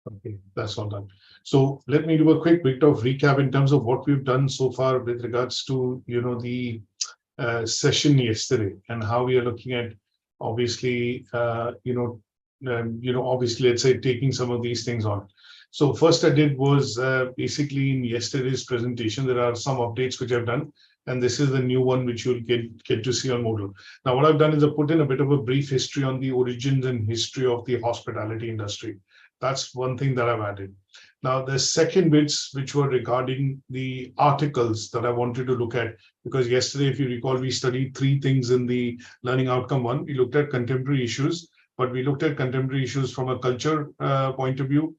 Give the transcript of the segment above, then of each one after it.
Okay, that's all done. So let me do a quick bit of recap in terms of what we've done so far with regards to, the session yesterday and how we are looking at, obviously, obviously, let's say taking some of these things on. So first I did was basically in yesterday's presentation, there are some updates which I've done, and this is the new one which you'll get to see on Moodle. Now, what I've done is I put in a bit of a brief history on the origins and history of the hospitality industry. That's one thing that I've added. Now, the second bits, which were regarding the articles that I wanted to look at, because yesterday, if you recall, we studied three things in the learning outcome one. We looked at contemporary issues, but we looked at contemporary issues from a culture point of view.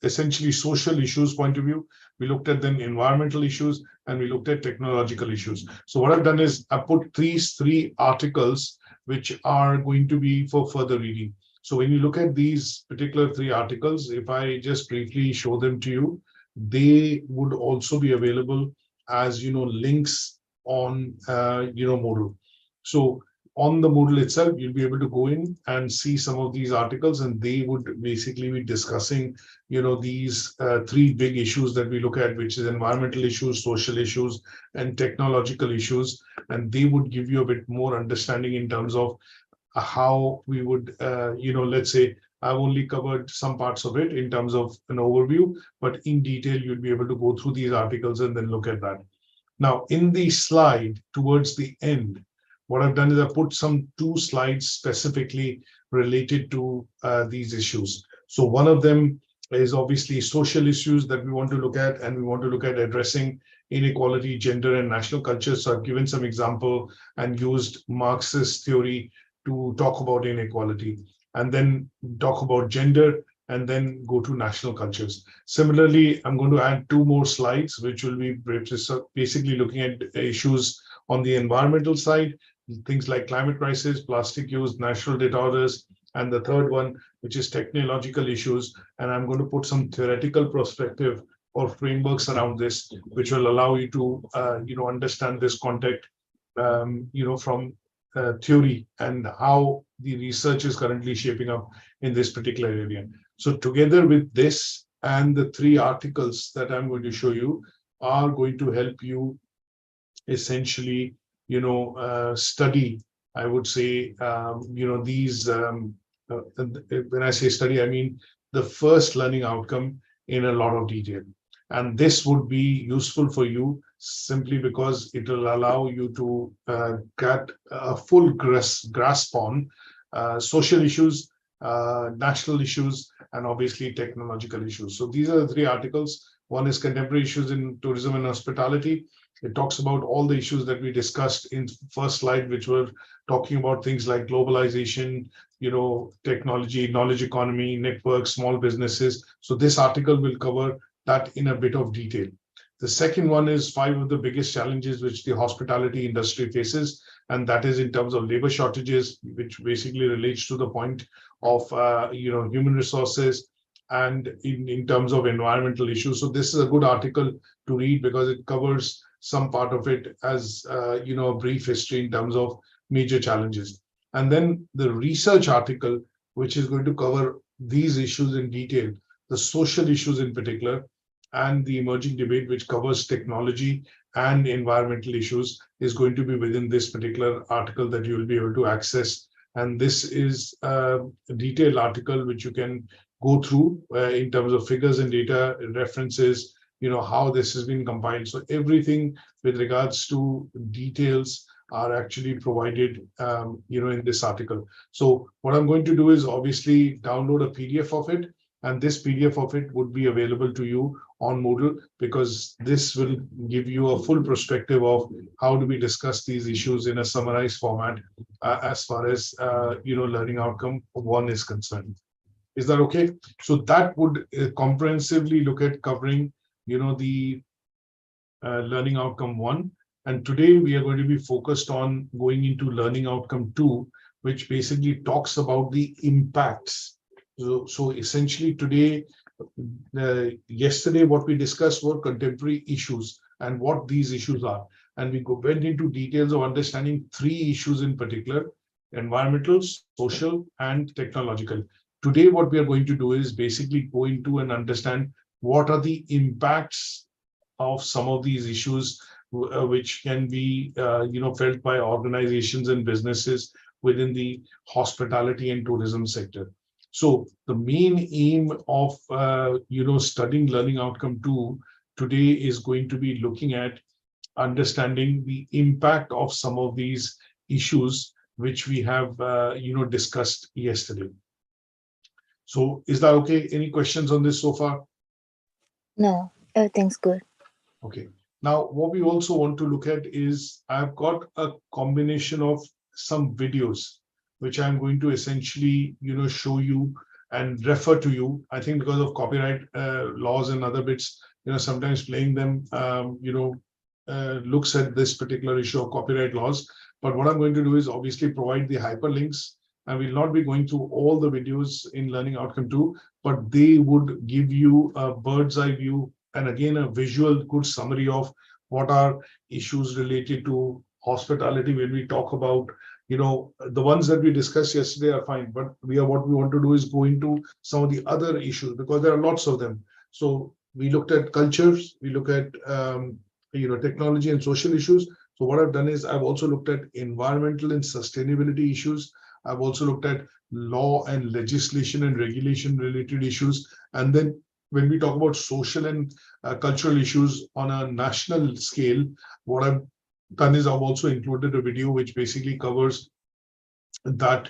Essentially social issues point of view. We looked at then environmental issues, and we looked at technological issues. So what I've done is I put these three articles, which are going to be for further reading. So when you look at these particular three articles, if I just briefly show them to you, they would also be available as links on Moodle. So on the Moodle itself, you'll be able to go in and see some of these articles, and they would basically be discussing these three big issues that we look at, which is environmental issues, social issues, and technological issues. And they would give you a bit more understanding in terms of how we would, let's say, I've only covered some parts of it in terms of an overview, but in detail, you'll be able to go through these articles and then look at that. Now, in the slide towards the end, what I've done is I put two slides specifically related to these issues. So one of them is obviously social issues that we want to look at, and we want to look at addressing inequality, gender, and national culture. So I've given some example and used Marxist theory to talk about inequality, and then talk about gender, and then go to national cultures. Similarly, I'm going to add two more slides, which will be basically looking at issues on the environmental side, things like climate crisis, plastic use, natural disorders, and the third one, which is technological issues. And I'm going to put some theoretical perspective or frameworks around this, which will allow you to, understand this context, from theory and how the research is currently shaping up in this particular area. So together with this and the three articles that I'm going to show you are going to help you essentially, study, I would say, these, when I say study, I mean the first learning outcome in a lot of detail. And this would be useful for you simply because it will allow you to get a full grasp on social issues, national issues, and obviously technological issues. So these are the three articles. One is contemporary issues in tourism and hospitality. It talks about all the issues that we discussed in the first slide, which were talking about things like globalization, technology, knowledge economy, networks, small businesses. So this article will cover that in a bit of detail. The second one is 5 of the biggest challenges which the hospitality industry faces, and that is in terms of labor shortages, which basically relates to the point of human resources, and in terms of environmental issues. So this is a good article to read because it covers some part of it as a brief history in terms of major challenges. And then the research article, which is going to cover these issues in detail, the social issues in particular, and the emerging debate, which covers technology and environmental issues, is going to be within this particular article that you will be able to access. And this is a detailed article which you can go through in terms of figures and data references, how this has been compiled. So everything with regards to details are actually provided, in this article. So what I'm going to do is obviously download a PDF of it, and this PDF of it would be available to you on Moodle, because this will give you a full perspective of how do we discuss these issues in a summarized format as far as learning outcome 1 is concerned. Is that okay? So that would comprehensively look at covering the learning outcome 1. And today we are going to be focused on going into learning outcome 2, which basically talks about the impacts. So essentially today, yesterday what we discussed were contemporary issues and what these issues are. And we went into details of understanding 3 issues in particular: environmental, social, and technological. today what we are going to do is basically go into and understand what are the impacts of some of these issues which can be felt by organizations and businesses within the hospitality and tourism sector. So the main aim of studying learning outcome 2 today is going to be looking at understanding the impact of some of these issues which we have discussed yesterday. So is that okay? Any questions on this so far? No, everything's good. Okay. Now, what we also want to look at is I've got a combination of some videos, which I'm going to essentially, show you and refer to you. I think because of copyright laws and other bits, sometimes playing them, looks at this particular issue of copyright laws. But what I'm going to do is obviously provide the hyperlinks. I will not be going through all the videos in Learning Outcome 2, but they would give you a bird's eye view and again a visual good summary of what are issues related to hospitality. When we talk about, the ones that we discussed yesterday are fine, but what we want to do is go into some of the other issues because there are lots of them. So we looked at cultures, we look at technology and social issues. So what I've done is I've also looked at environmental and sustainability issues. I've also looked at law and legislation and regulation related issues. And then when we talk about social and cultural issues on a national scale, what I've done is I've also included a video which basically covers that,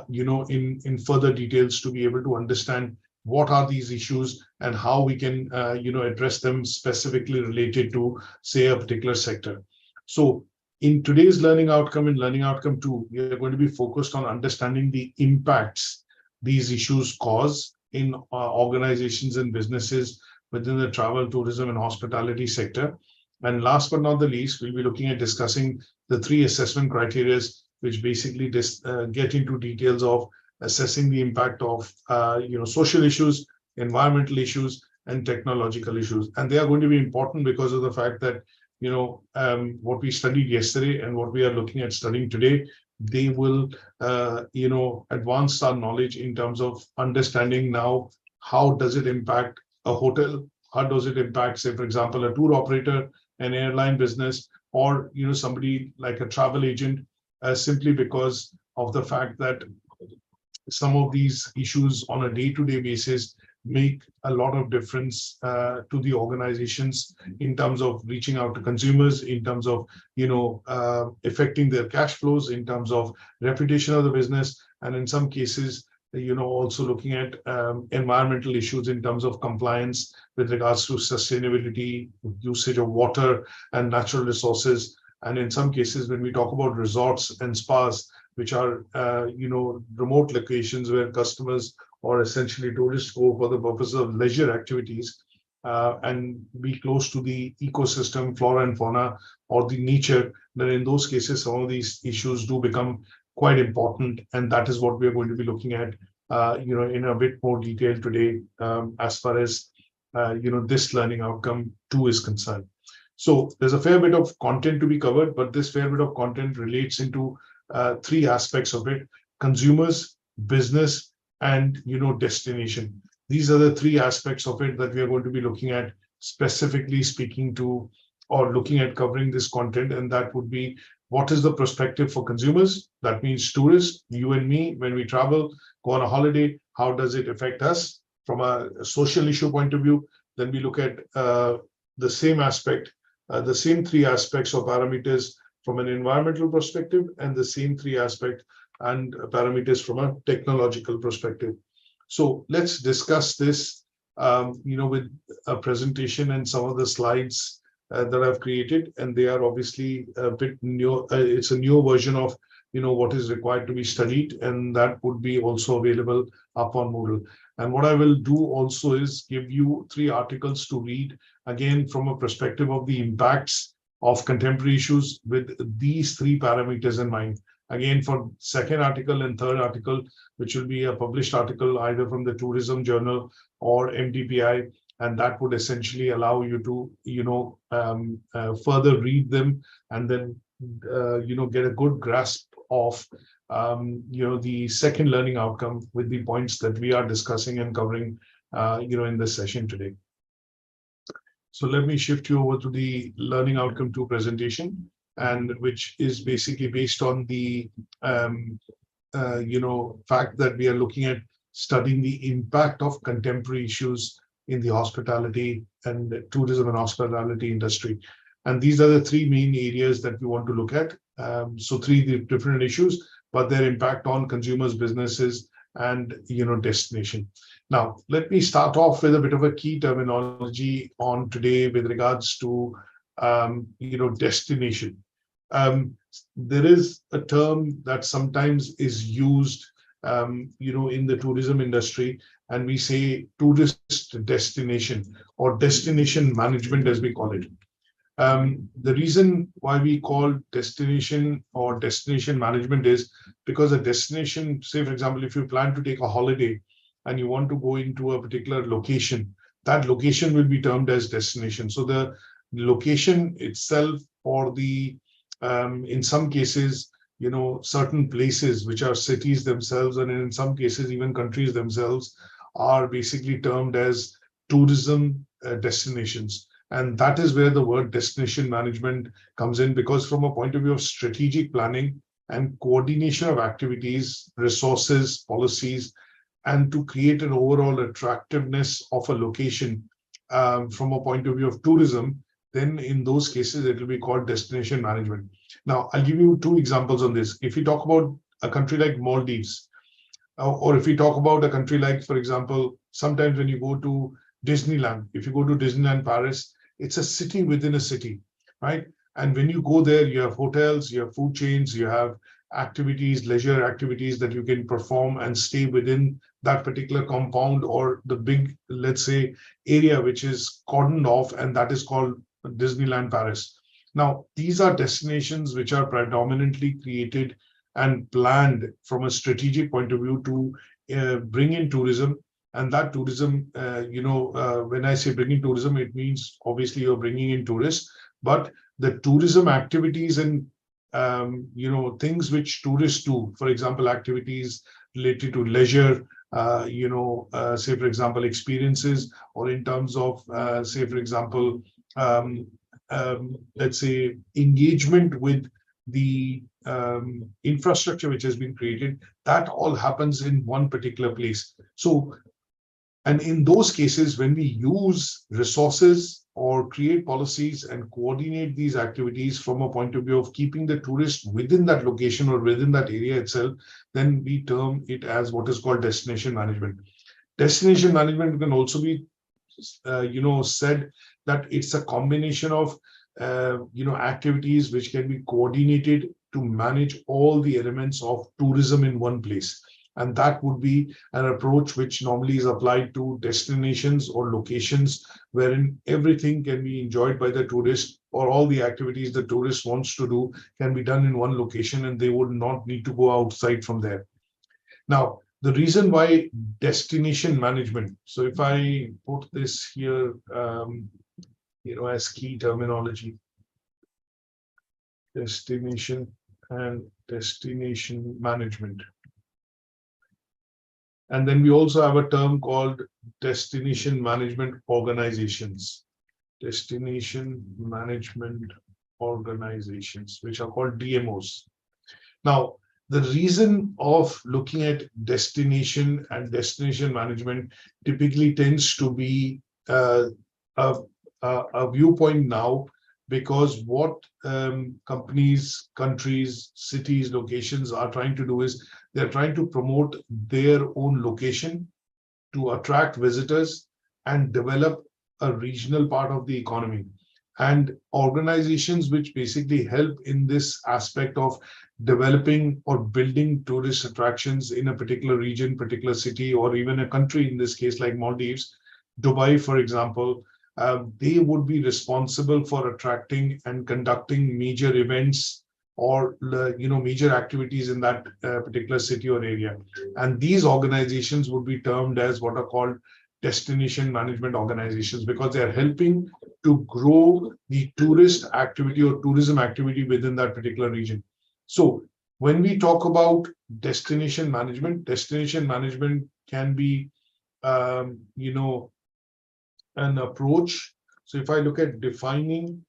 in further details to be able to understand what are these issues and how we can, address them specifically related to, say, a particular sector. So in today's learning outcome, in Learning Outcome 2, we are going to be focused on understanding the impacts these issues cause in organizations and businesses within the travel, tourism, and hospitality sector. And last but not the least, we'll be looking at discussing the 3 assessment criteria, which basically get into details of assessing the impact of social issues, environmental issues, and technological issues. And they are going to be important because of the fact that what we studied yesterday and what we are looking at studying today, they will advance our knowledge in terms of understanding now how does it impact a hotel, how does it impact, say, for example, a tour operator, an airline business, or somebody like a travel agent, simply because of the fact that some of these issues on a day-to-day basis make a lot of difference to the organizations in terms of reaching out to consumers, in terms of affecting their cash flows, in terms of reputation of the business, and in some cases also looking at environmental issues in terms of compliance with regards to sustainability, usage of water and natural resources. And in some cases, when we talk about resorts and spas, which are remote locations where customers or essentially tourists go for the purpose of leisure activities and be close to the ecosystem, flora and fauna, or the nature, then in those cases, some of these issues do become quite important. And that is what we are going to be looking at, in a bit more detail today, as far as, this Learning Outcome 2 is concerned. So there's a fair bit of content to be covered, but this fair bit of content relates into 3 aspects of it: consumers, business, and destination. These are the 3 aspects of it that we are going to be looking at, specifically speaking to or looking at covering this content. And that would be, what is the perspective for consumers? That means tourists, you and me, when we travel, go on a holiday, how does it affect us from a social issue point of view? Then we look at the same aspect, the same 3 aspects or parameters from an environmental perspective, and the same 3 aspects and parameters from a technological perspective. So let's discuss this, with a presentation and some of the slides that I've created, and they are obviously a bit new. It's a new version of what is required to be studied, and that would be also available up on Moodle. And what I will do also is give you 3 articles to read, again from a perspective of the impacts of contemporary issues with these 3 parameters in mind. Again, for second article and third article, which will be a published article either from the Tourism Journal or MDPI, and that would essentially allow you to further read them and then get a good grasp of the second learning outcome with the points that we are discussing and covering in this session today. So let me shift you over to the learning outcome 2 presentation, and which is basically based on the fact that we are looking at studying the impact of contemporary issues in the hospitality and tourism and hospitality industry. And these are the 3 main areas that we want to look at. So 3 different issues, but their impact on consumers, businesses, and destination. Now, let me start off with a bit of a key terminology on today with regards to destination. There is a term that sometimes is used in the tourism industry, and we say tourist destination or destination management, as we call it. The reason why we call destination or destination management is because a destination, say for example, if you plan to take a holiday and you want to go into a particular location, that location will be termed as destination. So the location itself, or the in some cases, certain places which are cities themselves, and in some cases even countries themselves, are basically termed as tourism destinations. And that is where the word destination management comes in, because from a point of view of strategic planning and coordination of activities, resources, policies, and to create an overall attractiveness of a location from a point of view of tourism, then in those cases, it will be called destination management. Now, I'll give you 2 examples on this. If we talk about a country like Maldives, or if we talk about a country like, for example, sometimes when you go to Disneyland, if you go to Disneyland Paris, it's a city within a city, right? And when you go there, you have hotels, you have food chains, you have activities, leisure activities that you can perform and stay within that particular compound or the big, let's say, area which is cordoned off, and that is called Disneyland Paris. Now, these are destinations which are predominantly created and planned from a strategic point of view to bring in tourism. And that tourism, when I say bringing tourism, it means obviously you're bringing in tourists, but the tourism activities and things which tourists do, for example, activities related to leisure, say for example, experiences, or in terms of, say for example, let's say engagement with the infrastructure which has been created, that all happens in one particular place. So, and in those cases, when we use resources or create policies and coordinate these activities from a point of view of keeping the tourist within that location or within that area itself, then we term it as what is called destination management. Destination management can also be, said that it's a combination of, activities which can be coordinated to manage all the elements of tourism in one place. And that would be an approach which normally is applied to destinations or locations wherein everything can be enjoyed by the tourist, or all the activities the tourist wants to do can be done in one location and they would not need to go outside from there. Now, the reason why destination management, so if I put this here, as key terminology, destination and destination management. And then we also have a term called destination management organizations. Destination management organizations, which are called DMOs. Now, the reason of looking at destination and destination management typically tends to be a viewpoint now, because what companies, countries, cities, locations are trying to do is they're trying to promote their own location to attract visitors and develop a regional part of the economy. And organizations which basically help in this aspect of developing or building tourist attractions in a particular region, particular city, or even a country, in this case like Maldives, Dubai, for example, they would be responsible for attracting and conducting major events or major activities in that particular city or area. And these organizations would be termed as what are called destination management organizations, because they are helping to grow the tourist activity or tourism activity within that particular region. So When we talk about destination management can be, an approach. So if I look at defining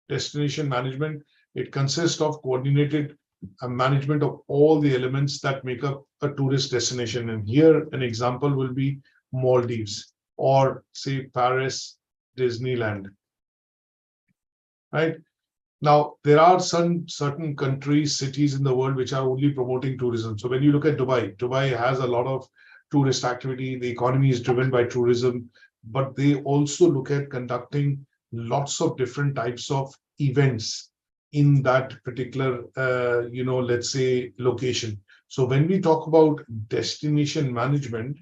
destination management, it consists of coordinated management of all the elements that make up a tourist destination. And here an example will be Maldives or say Paris, Disneyland, right? Now, there are some certain countries, cities in the world which are only promoting tourism. So when you look at Dubai, Dubai has a lot of tourist activity. The economy is driven by tourism, but they also look at conducting lots of different types of events in that particular, let's say, location. So when we talk about destination management,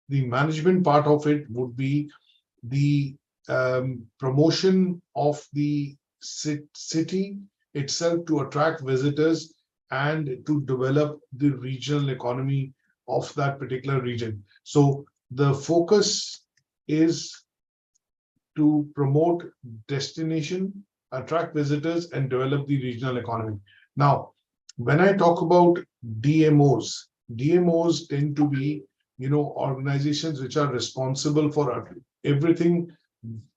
the management part of it would be the promotion of the city itself to attract visitors and to develop the regional economy of that particular region. So the focus is to promote destination, attract visitors, and develop the regional economy. Now, when I talk about DMOs, DMOs tend to be, organizations which are responsible for everything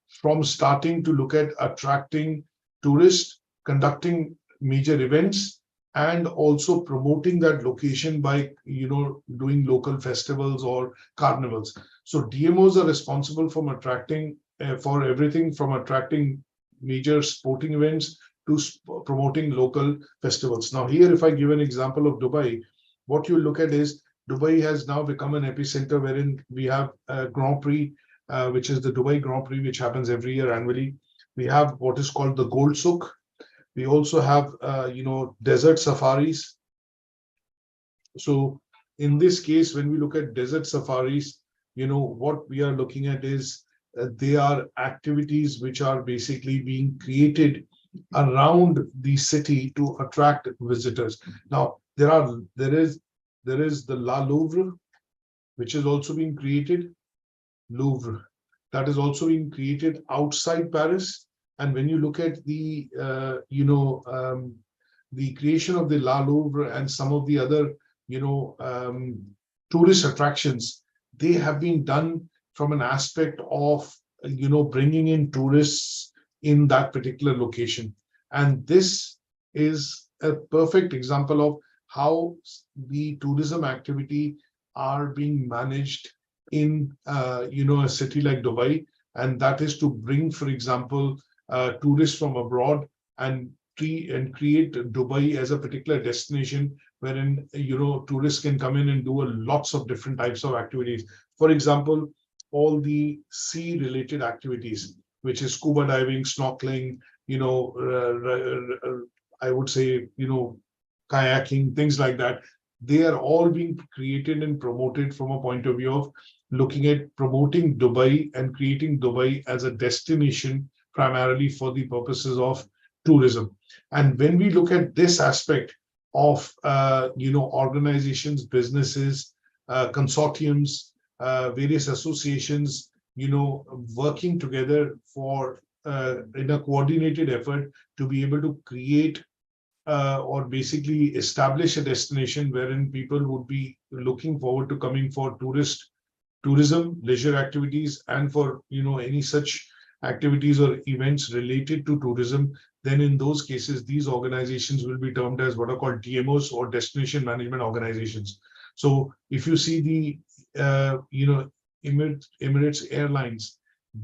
from starting to look at attracting tourists, conducting major events, and also promoting that location by, doing local festivals or carnivals. So DMOs are responsible for attracting, for everything from attracting major sporting events to promoting local festivals. Now here, if I give an example of Dubai, what you look at is Dubai has now become an epicenter wherein we have a Grand Prix, which is the Dubai Grand Prix, which happens every year annually. We have what is called the Gold Souk. We also have, desert safaris. So in this case, when we look at desert safaris, what we are looking at is they are activities which are basically being created around the city to attract visitors. Now, there is the La Louvre, which is also being created. Louvre, that is also being created outside Paris. And when you look at the, the creation of the La Louvre and some of the other, tourist attractions, they have been done from an aspect of, bringing in tourists in that particular location. And this is a perfect example of how the tourism activity are being managed in a city like Dubai, and that is to bring, for example, tourists from abroad and create Dubai as a particular destination wherein tourists can come in and do lots of different types of activities. For example, all the sea related activities, which is scuba diving, snorkeling, I would say, kayaking, things like that. They are all being created and promoted from a point of view of looking at promoting Dubai and creating Dubai as a destination primarily for the purposes of tourism. And when we look at this aspect of, organizations, businesses, consortiums, various associations, working together for in a coordinated effort to be able to create or basically establish a destination wherein people would be looking forward to coming for tourism, leisure activities, and for any such activities or events related to tourism, then in those cases, these organizations will be termed as what are called DMOs or destination management organizations. So if you see the Emirates Airlines,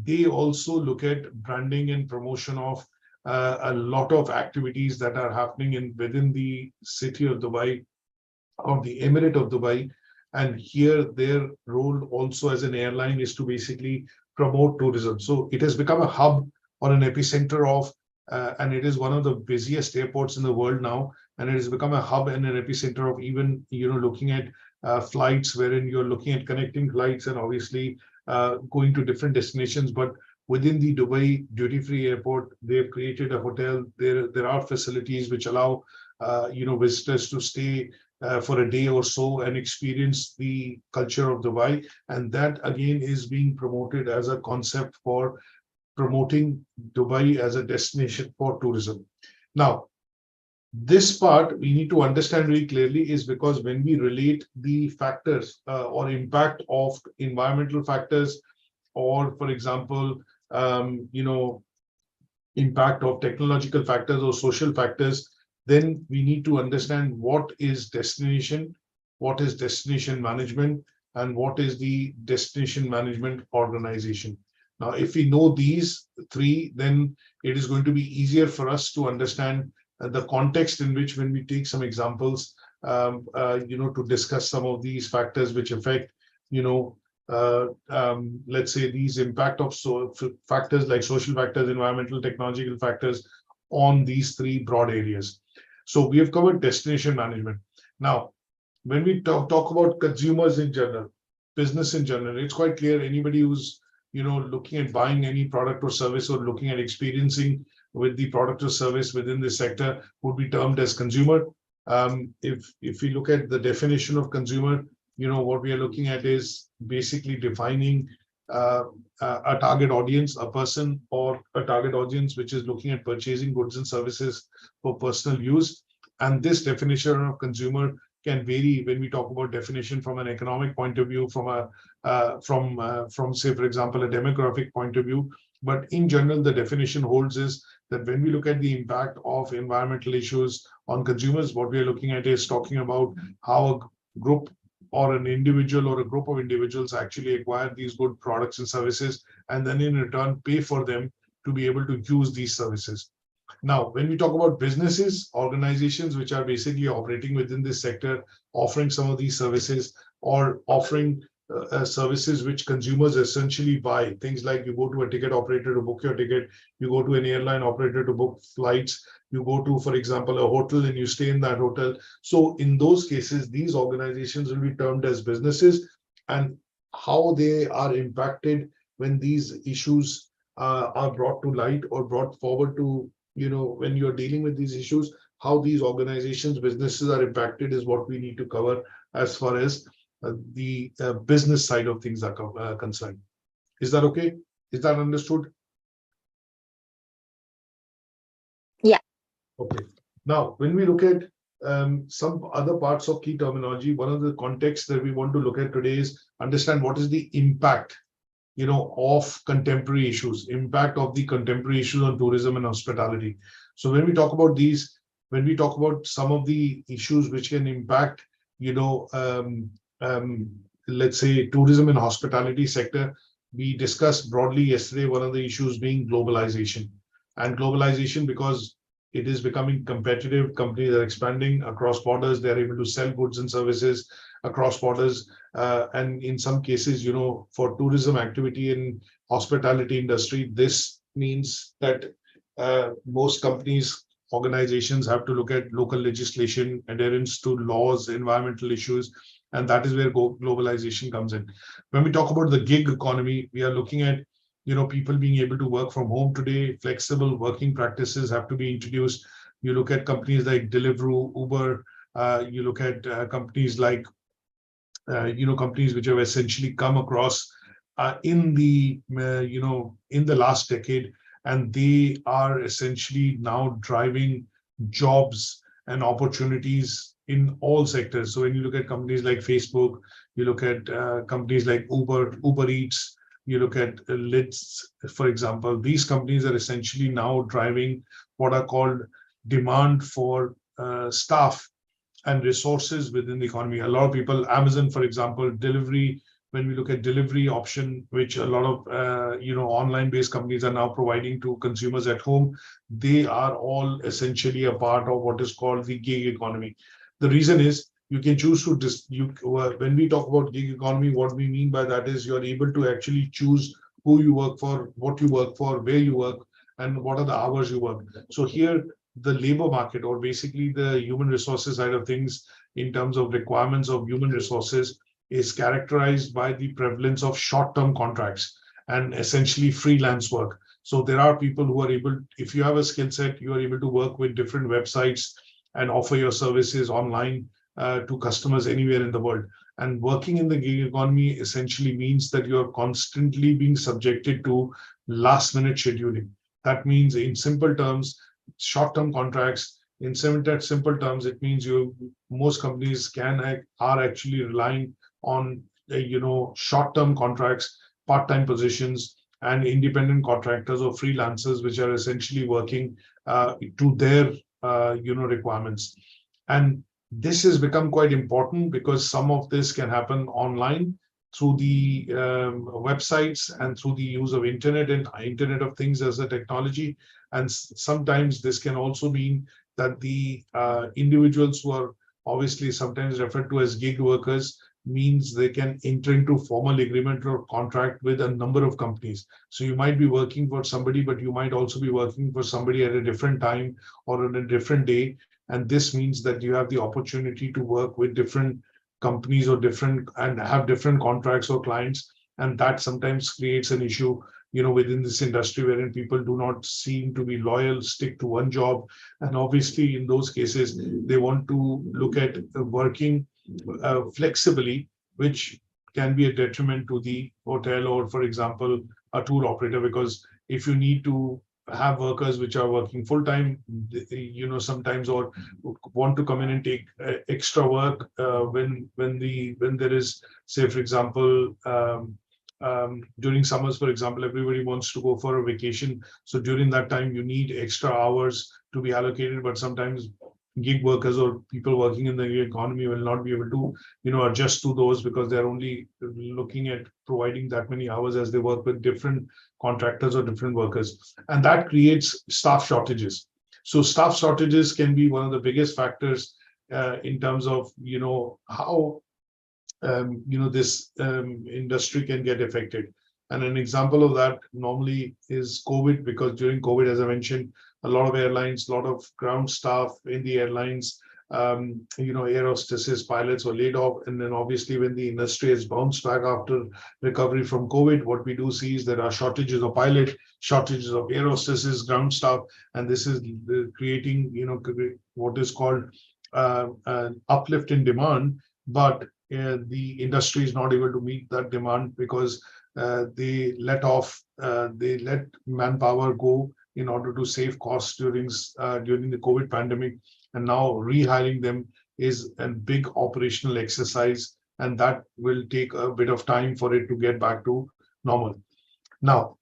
they also look at branding and promotion of a lot of activities that are happening within the city of Dubai or the Emirate of Dubai. And here their role also as an airline is to basically promote tourism. So it has become a hub or an epicenter of, and it is one of the busiest airports in the world now. And it has become a hub and an epicenter of even, looking at flights wherein you're looking at connecting flights and obviously going to different destinations. But within the Dubai duty-free airport, they've created a hotel. There are facilities which allow visitors to stay for a day or so and experience the culture of Dubai. And that again is being promoted as a concept for promoting Dubai as a destination for tourism. Now, This part we need to understand very clearly is because when we relate the factors or impact of environmental factors, or for example, impact of technological factors or social factors, then we need to understand what is destination management, and what is the destination management organization. Now, if we know these three, then it is going to be easier for us to understand the context in which, when we take some examples, to discuss some of these factors which affect, let's say, these impact of factors like social factors, environmental, technological factors on these three broad areas. So we have covered destination management. Now, when we talk about consumers in general, business in general, it's quite clear anybody who's looking at buying any product or service, or looking at experiencing with the product or service within this sector, would be termed as consumer. If we look at the definition of consumer, what we are looking at is basically defining a target audience, a person or a target audience which is looking at purchasing goods and services for personal use. And this definition of consumer can vary when we talk about definition from an economic point of view, from say, for example, a demographic point of view. But in general, the definition holds is that when we look at the impact of environmental issues on consumers, what we are looking at is talking about how a group or an individual or a group of individuals actually acquire these good products and services, and then in return pay for them to be able to use these services. Now, when we talk about businesses, organizations which are basically operating within this sector, offering some of these services, or offering services which consumers essentially buy, things like you go to a ticket operator to book your ticket, you go to an airline operator to book flights, you go to, for example, a hotel and you stay in that hotel. So in those cases, these organizations will be termed as businesses, and how they are impacted when these issues are brought to light or brought forward to, when you're dealing with these issues, how these organizations, businesses are impacted is what we need to cover as far as the business side of things are concerned. Is that okay? Is that understood? Yeah. Okay. Now, when we look at some other parts of key terminology, one of the contexts that we want to look at today is understand what is the impact, of contemporary issues, impact of the contemporary issues on tourism and hospitality. So when we talk about these, when we talk about some of the issues which can impact, let's say, tourism and hospitality sector, we discussed broadly yesterday one of the issues being globalization. And globalization, because it is becoming competitive, companies are expanding across borders, they're able to sell goods and services across borders. And in some cases, for tourism activity in hospitality industry, this means that most companies, organizations have to look at local legislation, adherence to laws, environmental issues, and that is where globalization comes in. When we talk about the gig economy, we are looking at people being able to work from home today. Flexible working practices have to be introduced. You look at companies like Deliveroo, Uber. You look at companies like companies which have essentially come across in the in the last decade, and they are essentially now driving jobs and opportunities in all sectors. So when you look at companies like Facebook, you look at companies like Uber Eats, you look at Lids, for example, these companies are essentially now driving what are called demand for staff and resources within the economy. A lot of people, Amazon, for example, delivery, when we look at delivery option, which a lot of online-based companies are now providing to consumers at home, they are all essentially a part of what is called the gig economy. The reason is you can choose to when we talk about gig economy, what we mean by that is you're able to actually choose who you work for, what you work for, where you work, and what are the hours you work. So here, the labor market, or basically the human resources side of things, in terms of requirements of human resources, is characterized by the prevalence of short-term contracts and essentially freelance work. So there are people who are able, if you have a skill set, you are able to work with different websites and offer your services online to customers anywhere in the world. And working in the gig economy essentially means that you're constantly being subjected to last-minute scheduling. That means, in simple terms, short-term contracts. In simple terms, it means most companies are actually relying on short-term contracts, part-time positions, and independent contractors or freelancers, which are essentially working to their requirements. And this has become quite important because some of this can happen online through the websites and through the use of internet and Internet of Things as a technology. And sometimes this can also mean that the individuals who are obviously sometimes referred to as gig workers means they can enter into formal agreement or contract with a number of companies. So you might be working for somebody, but you might also be working for somebody at a different time or on a different day. And this means that you have the opportunity to work with different companies or have different contracts or clients. And that sometimes creates an issue, within this industry wherein people do not seem to be loyal, stick to one job. And obviously in those cases, they want to look at working flexibly, which can be a detriment to the hotel or, for example, a tour operator, because if you need to have workers which are working full time, sometimes, or want to come in and take extra work when there is, say, for example, during summers, for example, everybody wants to go for a vacation. So during that time, you need extra hours to be allocated, but sometimes gig workers or people working in the economy will not be able to, adjust to those because they're only looking at providing that many hours as they work with different contractors or different workers. And that creates staff shortages. So staff shortages can be one of the biggest factors in terms of, how, this industry can get affected. And an example of that normally is COVID, because during COVID, as I mentioned, a lot of airlines, a lot of ground staff in the airlines, air hostesses, pilots were laid off. And then obviously when the industry has bounced back after recovery from COVID, what we do see is there are shortages of pilots, shortages of air hostesses, ground staff, and this is creating, what is called an uplift in demand. But the industry is not able to meet that demand because they let manpower go in order to save costs during the COVID pandemic, and now rehiring them is a big operational exercise, and that will take a bit of time for it to get back to normal. Now,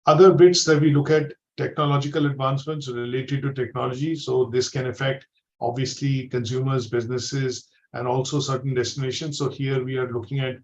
other bits that we look at, technological advancements related to technology. So this can affect obviously consumers, businesses, and also certain destinations. So here we are looking at,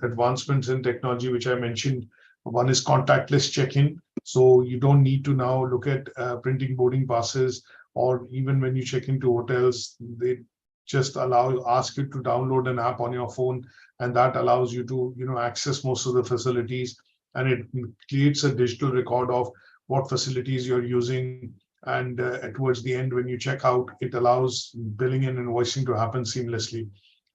advancements in technology, which I mentioned. One is contactless check-in. So you don't need to now look at printing boarding passes, or even when you check into hotels, they just ask you to download an app on your phone, and that allows you to, access most of the facilities, and it creates a digital record of what facilities you're using. And towards the end, when you check out, it allows billing and invoicing to happen seamlessly.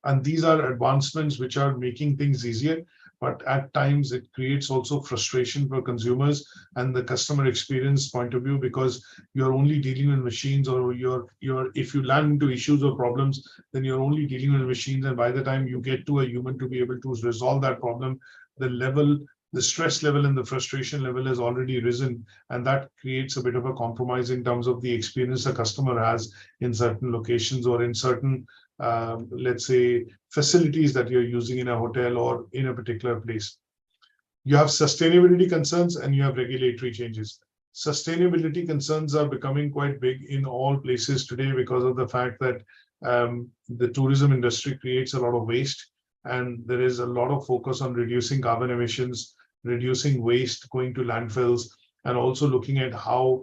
And these are advancements which are making things easier, but at times it creates also frustration for consumers and the customer experience point of view, because you're only dealing with machines, or if you land into issues or problems, then you're only dealing with machines. And by the time you get to a human to be able to resolve that problem, the stress level and the frustration level has already risen, and that creates a bit of a compromise in terms of the experience a customer has in certain locations or in certain, let's say, facilities that you're using in a hotel or in a particular place. You have sustainability concerns and you have regulatory changes. Sustainability concerns are becoming quite big in all places today because of the fact that the tourism industry creates a lot of waste, and there is a lot of focus on reducing carbon emissions, reducing waste going to landfills, and also looking at how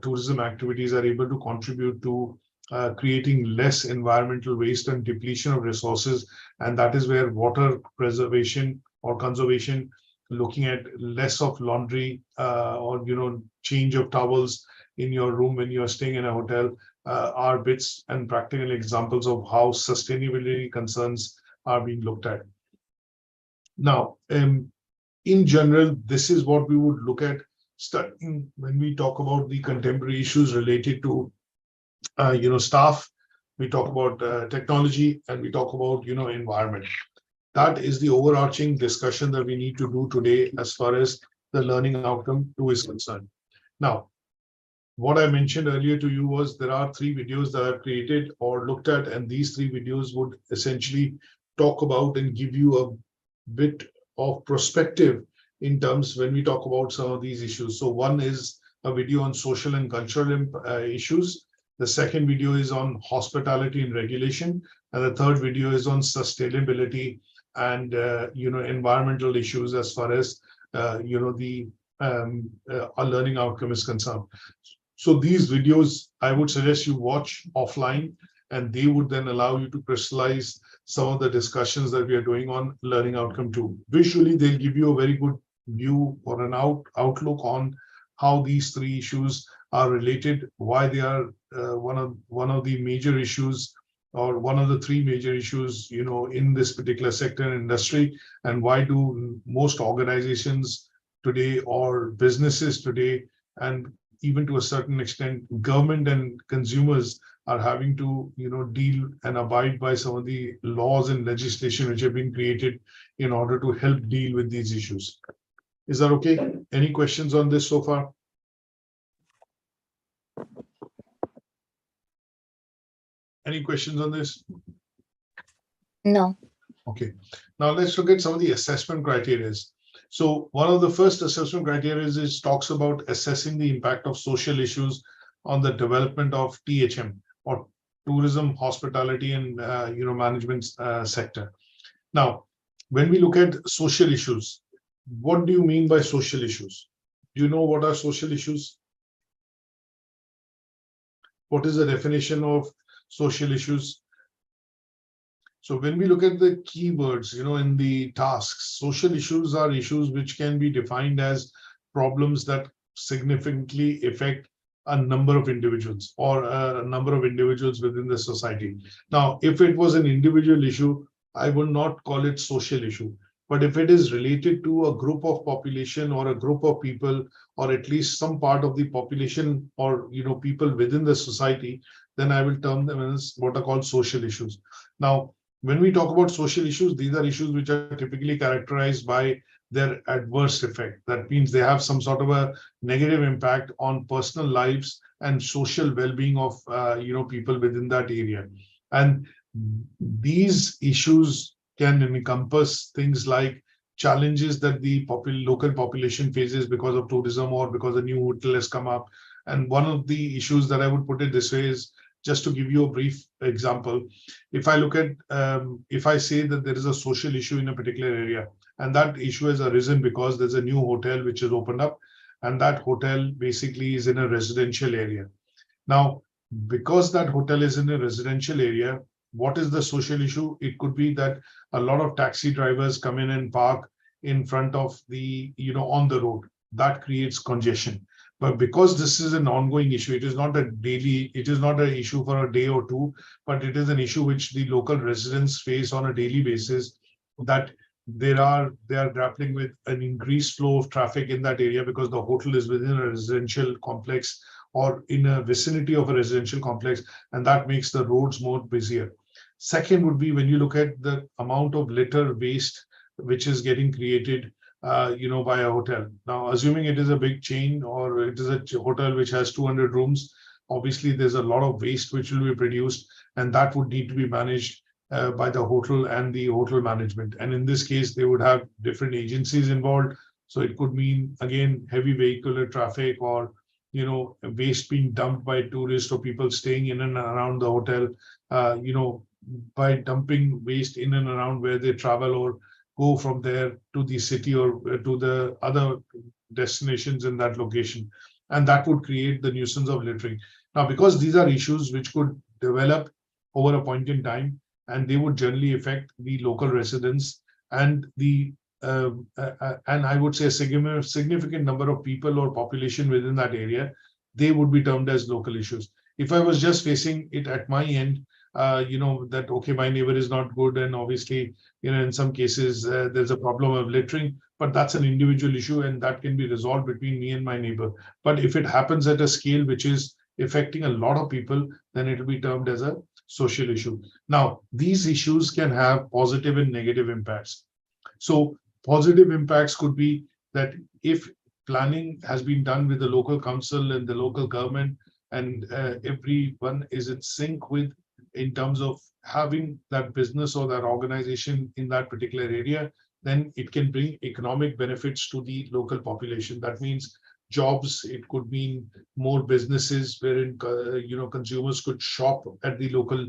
tourism activities are able to contribute to creating less environmental waste and depletion of resources. And that is where water preservation or conservation, looking at less of laundry or change of towels in your room when you're staying in a hotel, are bits and practical examples of how sustainability concerns are being looked at. Now, in general, this is what we would look at starting when we talk about the contemporary issues related to staff. We talk about technology, and we talk about environment. That is the overarching discussion that we need to do today as far as the learning outcome 2 is concerned. Now, what I mentioned earlier to you was there are 3 videos that I've created or looked at, and these 3 videos would essentially talk about and give you a bit of perspective in terms when we talk about some of these issues. So one is a video on social and cultural issues. The second video is on hospitality and regulation, and the third video is on sustainability and environmental issues as far as the our learning outcome is concerned. So these videos, I would suggest you watch offline, and they would then allow you to crystallize some of the discussions that we are doing on learning outcome 2. Visually, they'll give you a very good view or an outlook on how these 3 issues are related, why they are one of the major issues or one of the 3 major issues, in this particular sector and industry, and why do most organizations today or businesses today, and even to a certain extent, government and consumers are having to, deal and abide by some of the laws and legislation which have been created in order to help deal with these issues. Is that okay? Any questions on this so far? Any questions on this? No. Okay. Now let's look at some of the assessment criteria. So one of the first assessment criteria is talks about assessing the impact of social issues on the development of THM, or tourism, hospitality, and management sector. Now, when we look at social issues, what do you mean by social issues? Do you know what are social issues? What is the definition of social issues? So when we look at the keywords, in the tasks, social issues are issues which can be defined as problems that significantly affect a number of individuals or a number of individuals within the society. Now, if it was an individual issue, I would not call it social issue. But if it is related to a group of population or a group of people, or at least some part of the population or people within the society, then I will term them as what are called social issues. Now, when we talk about social issues, these are issues which are typically characterized by their adverse effect. That means they have some sort of a negative impact on personal lives and social well-being of people within that area. And these issues can encompass things like challenges that the local population faces because of tourism or because a new hotel has come up. And one of the issues that I would put it this way is, just to give you a brief example, if I look at, if I say that there is a social issue in a particular area, and that issue has arisen because there's a new hotel which has opened up, and that hotel basically is in a residential area. Now, because that hotel is in a residential area, what is the social issue? It could be that a lot of taxi drivers come in and park in front of the, on the road. That creates congestion. But because this is an ongoing issue, it is not an issue for a day or two, but it is an issue which the local residents face on a daily basis, that they are grappling with an increased flow of traffic in that area because the hotel is within a residential complex or in a vicinity of a residential complex, and that makes the roads more busier. Second would be when you look at the amount of litter waste which is getting created by a hotel. Now, assuming it is a big chain or it is a hotel which has 200 rooms, obviously there's a lot of waste which will be produced, and that would need to be managed by the hotel and the hotel management. And in this case, they would have different agencies involved. So it could mean, again, heavy vehicular traffic or waste being dumped by tourists or people staying in and around the hotel, by dumping waste in and around where they travel or go from there to the city or to the other destinations in that location. And that would create the nuisance of littering. Now, because these are issues which could develop over a point in time, and they would generally affect the local residents and the and I would say a significant number of people or population within that area, they would be termed as local issues. If I was just facing it at my end, that, okay, my neighbor is not good, and obviously, in some cases, there's a problem of littering, but that's an individual issue and that can be resolved between me and my neighbor. But if it happens at a scale which is affecting a lot of people, then it will be termed as a social issue. Now, these issues can have positive and negative impacts. So positive impacts could be that if planning has been done with the local council and the local government, and everyone is in sync with in terms of having that business or that organization in that particular area, then it can bring economic benefits to the local population. That means jobs, it could mean more businesses wherein consumers could shop at the local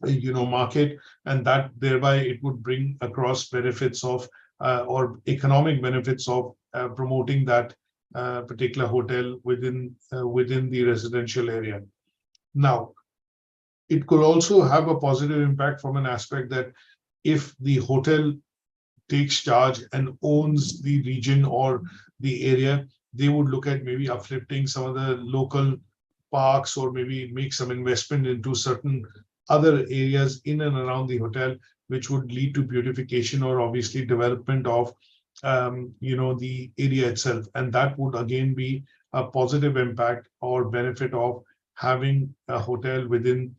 market, and that thereby it would bring across benefits of or economic benefits of promoting that particular hotel within the residential area. Now, it could also have a positive impact from an aspect that if the hotel takes charge and owns the region or the area, they would look at maybe uplifting some of the local parks or maybe make some investment into certain other areas in and around the hotel, which would lead to beautification or obviously development of the area itself. And that would again be a positive impact or benefit of having a hotel within,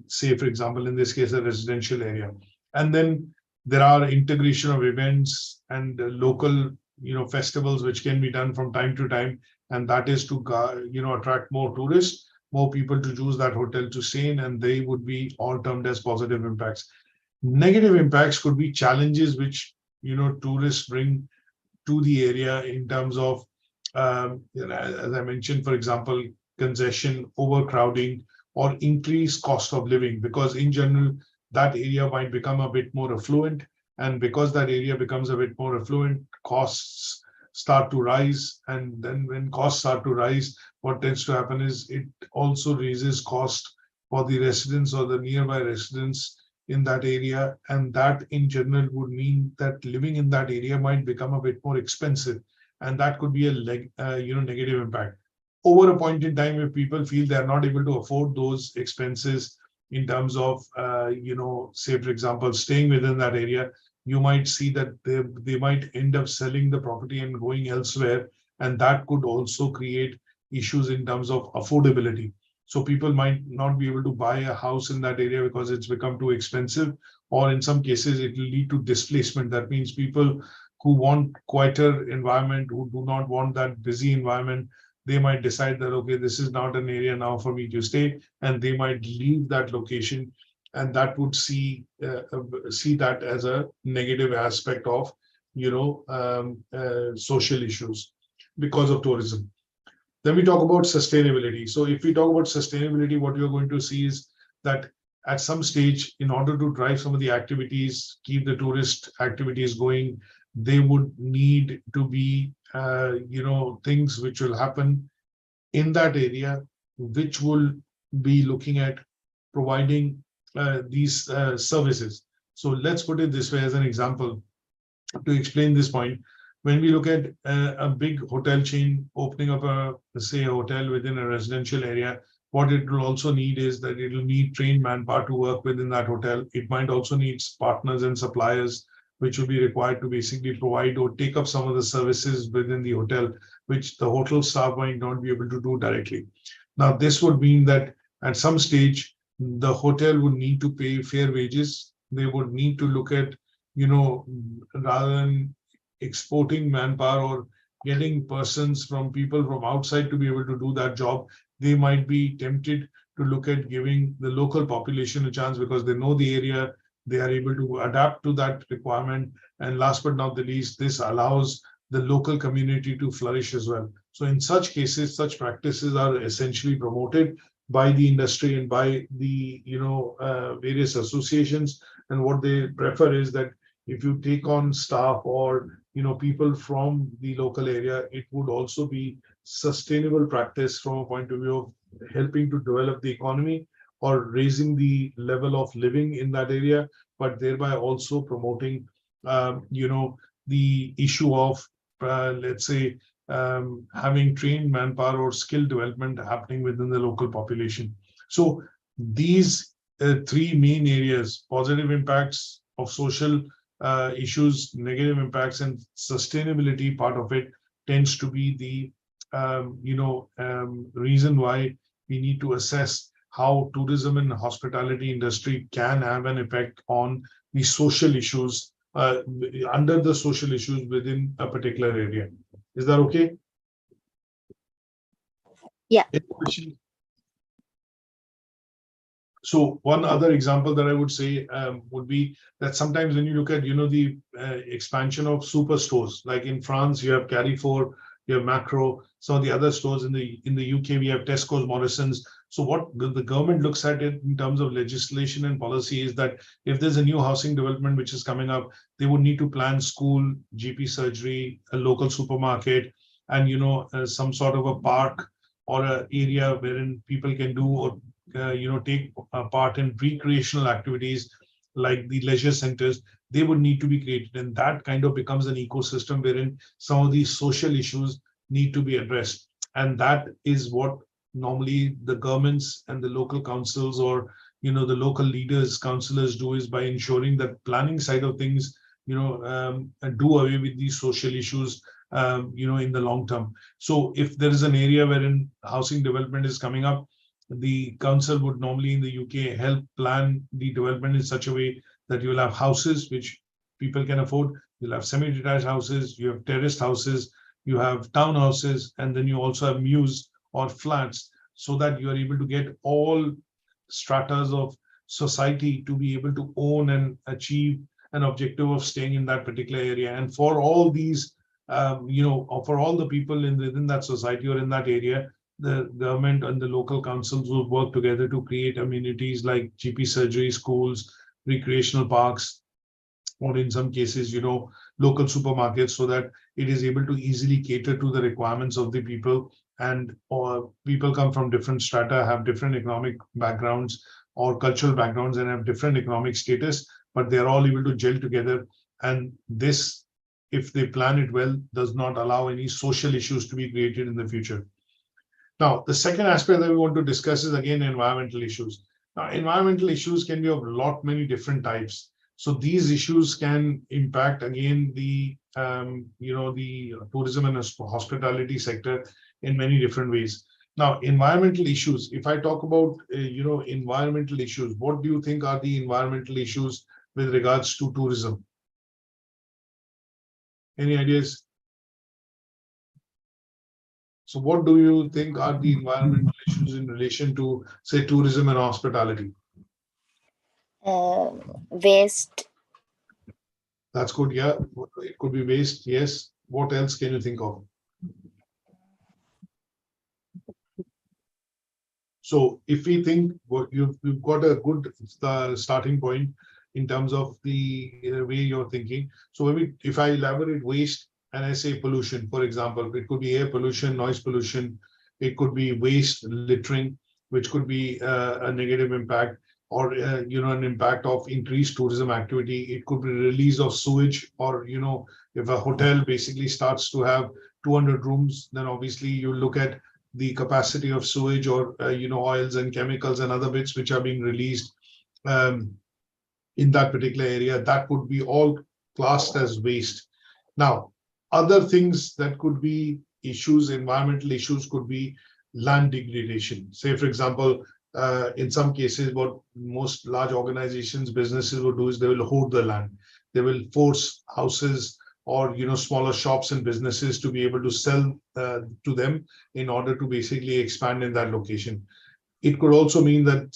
say, for example, in this case, a residential area. And then there are integration of events and local festivals which can be done from time to time, and that is to attract more tourists, more people to choose that hotel to stay in, and they would be all termed as positive impacts. Negative impacts could be challenges which tourists bring to the area in terms of as I mentioned, for example, congestion, overcrowding, or increased cost of living, because in general that area might become a bit more affluent, and because that area becomes a bit more affluent, costs start to rise, and then when costs start to rise, what tends to happen is it also raises cost for the residents or the nearby residents in that area, and that in general would mean that living in that area might become a bit more expensive, and that could be a negative impact. Over a point in time, if people feel they are not able to afford those expenses in terms of say for example staying within that area, you might see that they might end up selling the property and going elsewhere, and that could also create issues in terms of affordability. So people might not be able to buy a house in that area because it's become too expensive, or in some cases it will lead to displacement. That means people who want quieter environment, who do not want that busy environment, they might decide that, okay, this is not an area now for me to stay, and they might leave that location, and that would see that as a negative aspect of social issues because of tourism. Then we talk about sustainability. So if we talk about sustainability, what you're going to see is that at some stage, in order to drive some of the activities, keep the tourist activities going, they would need to be things which will happen in that area, which will be looking at providing these services. So let's put it this way as an example to explain this point. When we look at a big hotel chain opening up a hotel within a residential area, what it will also need is that it will need trained manpower to work within that hotel. It might also need partners and suppliers which will be required to basically provide or take up some of the services within the hotel, which the hotel staff might not be able to do directly. Now, this would mean that at some stage, the hotel would need to pay fair wages. They would need to look at, rather than exporting manpower or getting persons from people from outside to be able to do that job, they might be tempted to look at giving the local population a chance because they know the area, they are able to adapt to that requirement. And last but not the least, this allows the local community to flourish as well. So in such cases, such practices are essentially promoted by the industry and by the various associations. And what they prefer is that if you take on staff or people from the local area, it would also be sustainable practice from a point of view of helping to develop the economy or raising the level of living in that area, but thereby also promoting the issue of let's say having trained manpower or skill development happening within the local population. So these three main areas: positive impacts of social issues, negative impacts, and sustainability part of it tends to be the reason why we need to assess how tourism and hospitality industry can have an effect on the social issues under the social issues within a particular area. Is that okay? Yeah. Any question? So one other example that I would say would be that sometimes when you look at, the expansion of superstores, like in France, you have Carrefour, you have Macro, some of the other stores in the UK, we have Tesco's, Morrison's. So what the government looks at it in terms of legislation and policy is that if there's a new housing development which is coming up, they would need to plan school, GP surgery, a local supermarket, and some sort of a park or an area wherein people can do or take part in recreational activities like the leisure centers. They would need to be created, and that kind of becomes an ecosystem wherein some of these social issues need to be addressed. And that is what normally the governments and the local councils or the local leaders, councillors do, is by ensuring that planning side of things and do away with these social issues in the long term. So if there is an area wherein housing development is coming up, the council would normally in the UK help plan the development in such a way that you will have houses which people can afford, you'll have semi-detached houses, you have terraced houses, you have townhouses, and then you also have mews or flats, so that you are able to get all stratas of society to be able to own and achieve an objective of staying in that particular area. And for all these, for all the people within that society or in that area, the government and the local councils will work together to create amenities like GP surgery, schools, recreational parks, or in some cases, local supermarkets, so that it is able to easily cater to the requirements of the people. And or people come from different strata, have different economic backgrounds or cultural backgrounds, and have different economic status, but they're all able to gel together. And this, if they plan it well, does not allow any social issues to be created in the future. Now, the second aspect that we want to discuss is again environmental issues. Now, environmental issues can be of many different types. So these issues can impact again the the tourism and hospitality sector in many different ways. Now, environmental issues. If I talk about environmental issues, what do you think are the environmental issues with regards to tourism? Any ideas? So what do you think are the environmental issues in relation to, say, tourism and hospitality? Waste. That's good, yeah. It could be waste, yes. What else can you think of? So if we think you've got a good starting point in terms of the way you're thinking. So if I elaborate waste and I say pollution, for example, it could be air pollution, noise pollution, it could be waste littering, which could be a negative impact, or an impact of increased tourism activity. It could be release of sewage, or if a hotel basically starts to have 200 rooms, then obviously you look at the capacity of sewage or oils and chemicals and other bits which are being released in that particular area. That would be all classed as waste. Now, other things that could be issues, environmental issues, could be land degradation. Say, for example, in some cases, what most large organizations, businesses will do is they will hoard the land. They will force houses or smaller shops and businesses to be able to sell to them in order to basically expand in that location. It could also mean that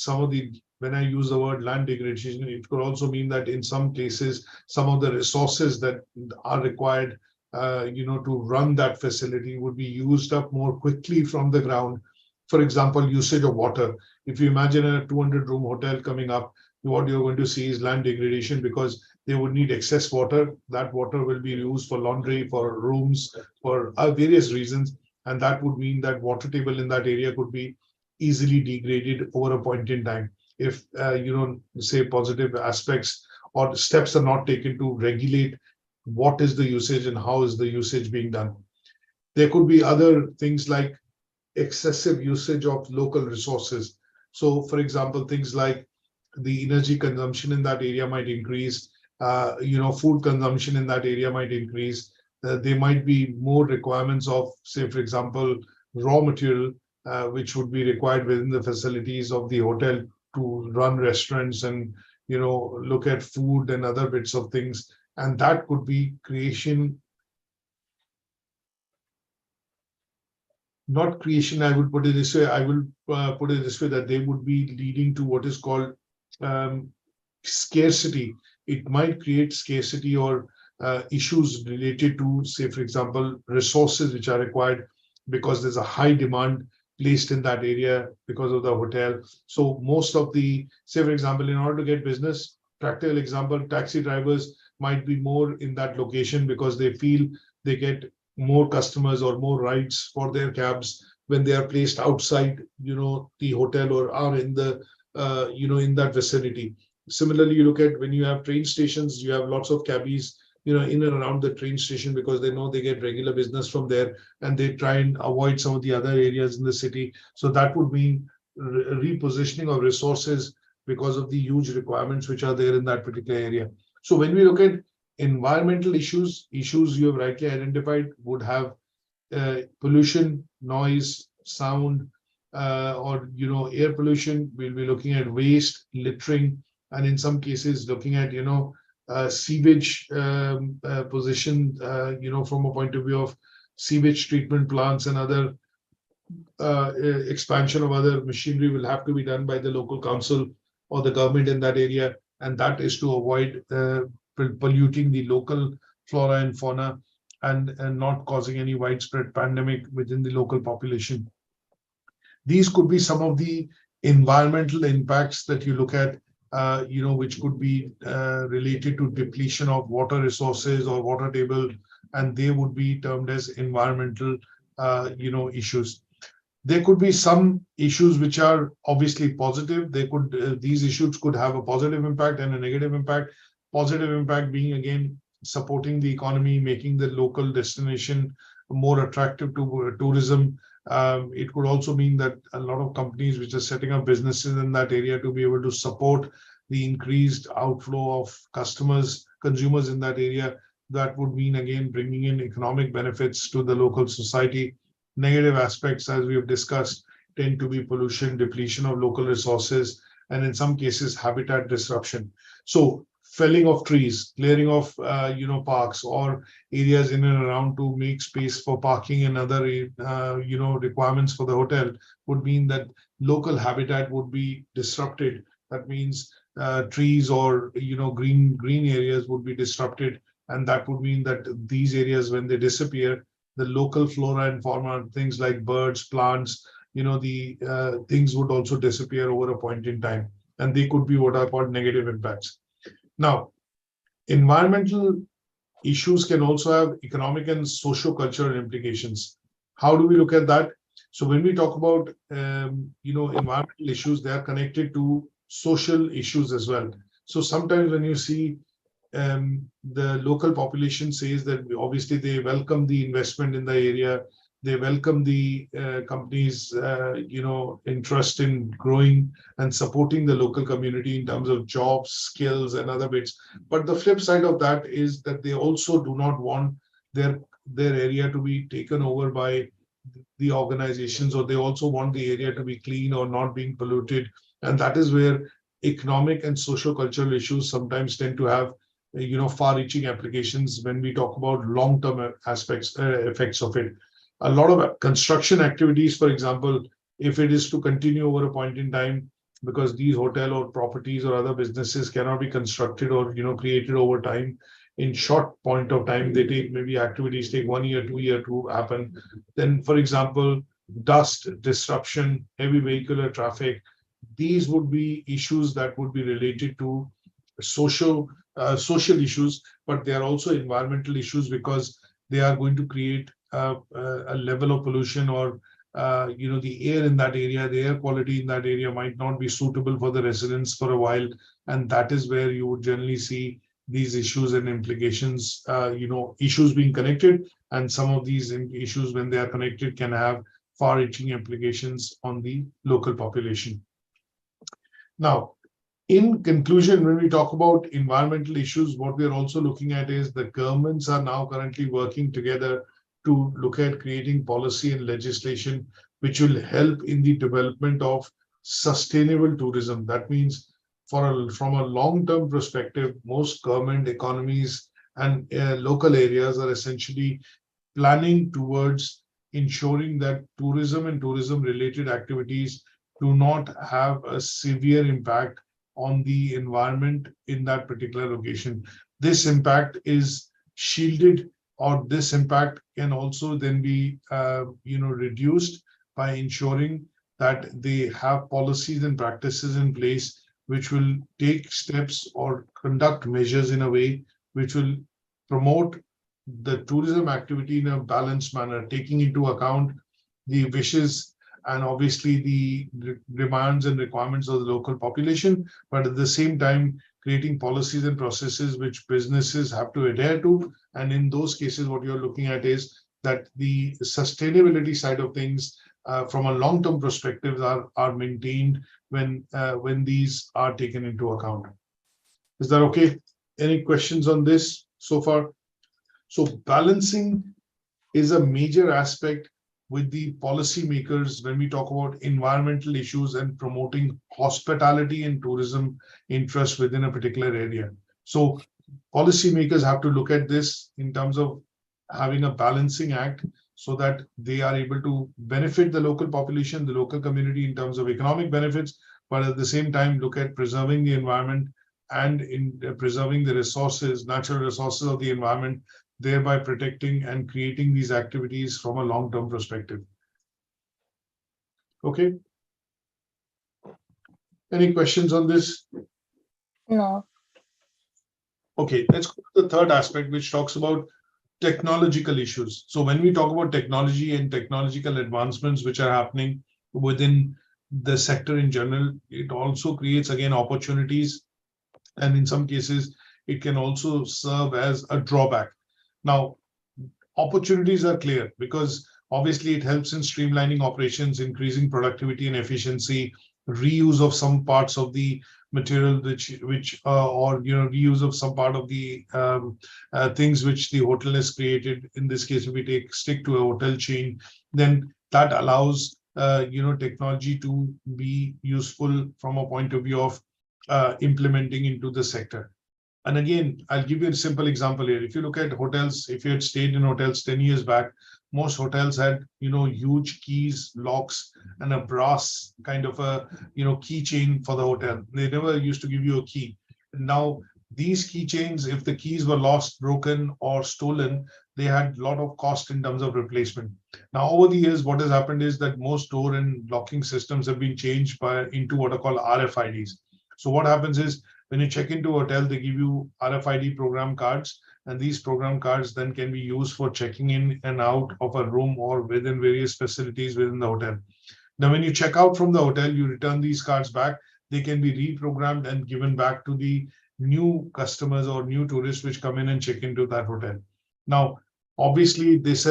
when I use the word land degradation, it could also mean that in some cases, some of the resources that are required to run that facility would be used up more quickly from the ground. For example, usage of water. If you imagine a 200-room hotel coming up, what you're going to see is land degradation, because they would need excess water. That water will be used for laundry, for rooms, for various reasons. And that would mean that water table in that area could be easily degraded over a point in time. If, say, positive aspects or steps are not taken to regulate what is the usage and how is the usage being done. There could be other things like excessive usage of local resources. So, for example, things like the energy consumption in that area might increase, food consumption in that area might increase. There might be more requirements of, say, for example, raw material, which would be required within the facilities of the hotel to run restaurants and, look at food and other bits of things. And that could be creation not creation, I would put it this way. I will put it this way, that they would be leading to what is called um, scarcity. It might create scarcity or issues related to, say, for example, resources which are required because there's a high demand placed in that area because of the hotel. So most of the, say, for example, in order to get business, practical example, taxi drivers might be more in that location because they feel they get more customers or more rides for their cabs when they are placed outside, the hotel or are in the, in that vicinity. Similarly, you look at when you have train stations, you have lots of cabbies, in and around the train station because they know they get regular business from there and they try and avoid some of the other areas in the city. So that would mean repositioning of resources because of the huge requirements which are there in that particular area. So when we look at environmental issues you have rightly identified would have pollution, noise, sound, or air pollution. We'll be looking at waste, littering, and in some cases looking at sewage position, from a point of view of sewage treatment plants and other expansion of other machinery will have to be done by the local council or the government in that area, and that is to avoid polluting the local flora and fauna and not causing any widespread pandemic within the local population. These could be some of the environmental impacts that you look at, which could be related to depletion of water resources or water table, and they would be termed as environmental, issues. There could be some issues which are obviously positive. They could these issues could have a positive impact and a negative impact. Positive impact being again supporting the economy, making the local destination more attractive to tourism. It could also mean that a lot of companies which are setting up businesses in that area to be able to support the increased outflow of consumers in that area. That would mean again bringing in economic benefits to the local society. Negative aspects, as we have discussed, tend to be pollution, depletion of local resources, and in some cases, habitat disruption. So felling of trees, clearing of parks or areas in and around to make space for parking and other requirements for the hotel would mean that local habitat would be disrupted. That means trees or green areas would be disrupted, and that would mean that these areas, when they disappear, the local flora and fauna, things like birds, plants, the things would also disappear over a point in time, and they could be what are called negative impacts. Now, environmental issues can also have economic and socio-cultural implications. How do we look at that? So when we talk about environmental issues, they are connected to social issues as well. So sometimes when you see the local population says that obviously they welcome the investment in the area, they welcome the companies, interest in growing and supporting the local community in terms of jobs, skills, and other bits. But the flip side of that is that they also do not want their area to be taken over by the organizations, or they also want the area to be clean or not being polluted. And that is where economic and social cultural issues sometimes tend to have far-reaching applications when we talk about long-term aspects, effects of it. A lot of construction activities, for example, if it is to continue over a point in time, because these hotel or properties or other businesses cannot be constructed or created over time, in short point of time, they take maybe activities take 1 year, 2 year to happen. Then, for example, dust, disruption, heavy vehicular traffic, these would be issues that would be related to social issues, but they are also environmental issues because they are going to create a level of pollution or the air in that area, the air quality in that area might not be suitable for the residents for a while, and that is where you would generally see these issues and implications, issues being connected, and some of these issues, when they are connected, can have far-reaching implications on the local population. Now, in conclusion, when we talk about environmental issues, what we're also looking at is the governments are now currently working together to look at creating policy and legislation which will help in the development of sustainable tourism. That means from a long-term perspective, most government economies and local areas are essentially planning towards ensuring that tourism and tourism related activities do not have a severe impact on the environment in that particular location. This impact is shielded, or this impact can also then be reduced by ensuring that they have policies and practices in place which will take steps or conduct measures in a way which will promote the tourism activity in a balanced manner, taking into account the wishes and obviously the demands and requirements of the local population, but at the same time creating policies and processes which businesses have to adhere to. And in those cases, what you're looking at is that the sustainability side of things from a long-term perspective are maintained when these are taken into account. Is that okay? Any questions on this so far? So balancing is a major aspect with the policymakers when we talk about environmental issues and promoting hospitality and tourism interest within a particular area. So policymakers have to look at this in terms of having a balancing act so that they are able to benefit the local population, the local community in terms of economic benefits, but at the same time look at preserving the environment and in preserving the resources, natural resources of the environment, thereby protecting and creating these activities from a long-term perspective. Okay. Any questions on this? No. Okay, let's go to the third aspect, which talks about technological issues. So when we talk about technology and technological advancements which are happening within the sector in general, it also creates, again, opportunities. And in some cases, it can also serve as a drawback. Now, opportunities are clear because obviously it helps in streamlining operations, increasing productivity and efficiency, reuse of some parts of the material or reuse of some part of the things which the hotel has created. In this case, if we stick to a hotel chain, then that allows technology to be useful from a point of view of implementing into the sector. And again, I'll give you a simple example here. If you look at hotels, if you had stayed in hotels 10 years back, most hotels had, huge keys, locks, and a brass kind of a, keychain for the hotel. They never used to give you a key. Now, these keychains, if the keys were lost, broken, or stolen, they had a lot of cost in terms of replacement. Now, over the years, what has happened is that most door and locking systems have been changed into what are called RFIDs. So what happens is, when you check into a hotel, they give you RFID program cards, and these program cards then can be used for checking in and out of a room or within various facilities within the hotel. Now, when you check out from the hotel, you return these cards back. They can be reprogrammed and given back to the new customers or new tourists which come in and check into that hotel. Now, obviously, this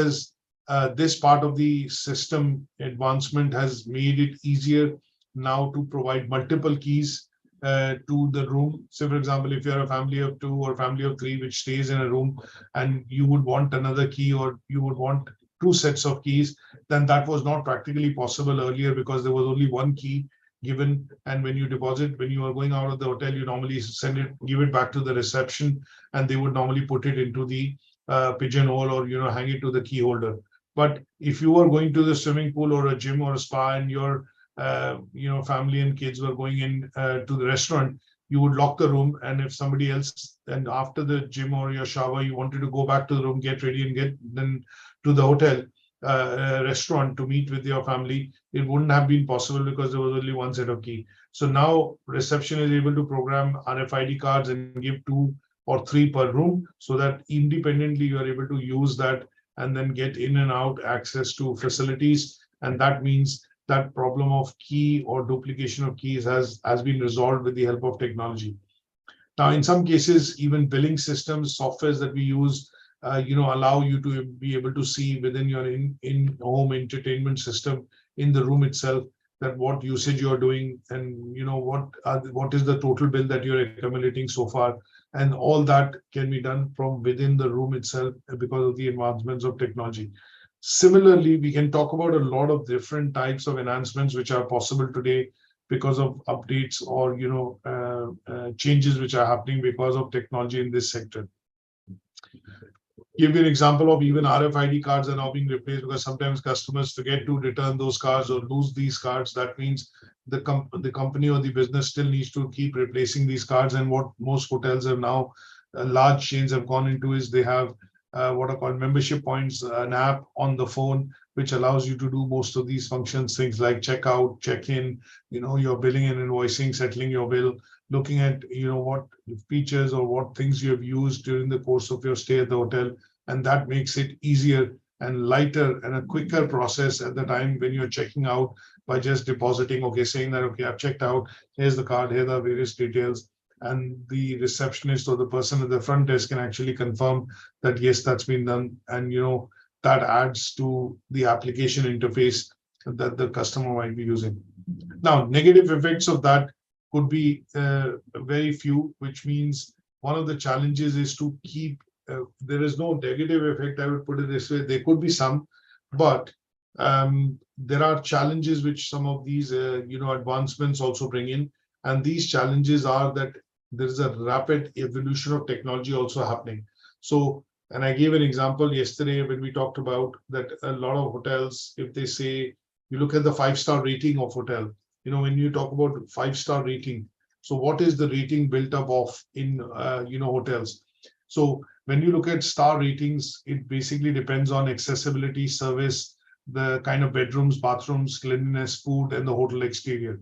part of the system advancement has made it easier now to provide multiple keys to the room. So, for example, if you're a family of 2 or family of 3 which stays in a room and you would want another key or you would want 2 sets of keys, then that was not practically possible earlier because there was only 1 key given. And when you deposit, when you are going out of the hotel, you normally give it back to the reception, and they would normally put it into the pigeonhole or hang it to the key holder. But if you are going to the swimming pool or a gym or a spa and your family and kids were going in to the restaurant, you would lock the room, and if somebody else, and after the gym or your shower, you wanted to go back to the room, get ready and get then to the hotel restaurant to meet with your family, it wouldn't have been possible because there was only 1 set of key. So now reception is able to program RFID cards and give 2 or 3 per room, so that independently you are able to use that and then get in and out access to facilities. And that means that problem of key or duplication of keys has been resolved with the help of technology. Now, in some cases, even billing systems, softwares that we use, allow you to be able to see within your in-home entertainment system in the room itself that what usage you're doing and what is the total bill that you're accumulating so far, and all that can be done from within the room itself because of the advancements of technology. Similarly, we can talk about a lot of different types of enhancements which are possible today because of updates or changes which are happening because of technology in this sector. give you an example of even RFID cards are now being replaced because sometimes customers forget to return those cards or lose these cards. That means the company or the business still needs to keep replacing these cards. And what most hotels have now, large chains have gone into is they have what are called membership points, an app on the phone which allows you to do most of these functions, things like checkout, check-in, your billing and invoicing, settling your bill, looking at what features or what things you have used during the course of your stay at the hotel, and that makes it easier and lighter and a quicker process at the time when you're checking out by just depositing, okay, saying that, okay, I've checked out, here's the card, here are the various details, and the receptionist or the person at the front desk can actually confirm that yes, that's been done, and that adds to the application interface that the customer might be using. Now, negative effects of that could be very few, which means one of the challenges is to keep, there is no negative effect, I would put it this way. There could be some, but there are challenges which some of these, advancements also bring in. And these challenges are that there is a rapid evolution of technology also happening. So, and I gave an example yesterday when we talked about that a lot of hotels, if they say, you look at the 5-star rating of hotel, when you talk about 5-star rating, so what is the rating built up of in, hotels? So when you look at star ratings, it basically depends on accessibility, service, the kind of bedrooms, bathrooms, cleanliness, food, and the hotel exterior.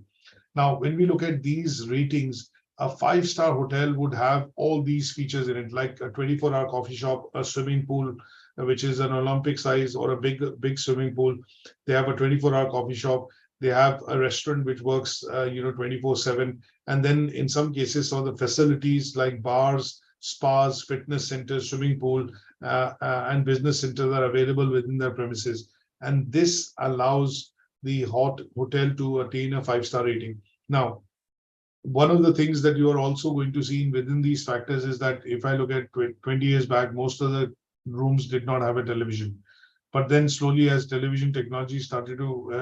Now, when we look at these ratings, a 5-star hotel would have all these features in it, like a 24-hour coffee shop, a swimming pool, which is an Olympic size or a big swimming pool. They have a 24-hour coffee shop. They have a restaurant which works, 24/7. And then in some cases, some of the facilities like bars, spas, fitness centers, swimming pool, and business centers are available within their premises. And this allows the hotel to attain a 5-star rating. Now, one of the things that you are also going to see within these factors is that if I look at 20 years back, most of the rooms did not have a television. But then slowly, as television technology started to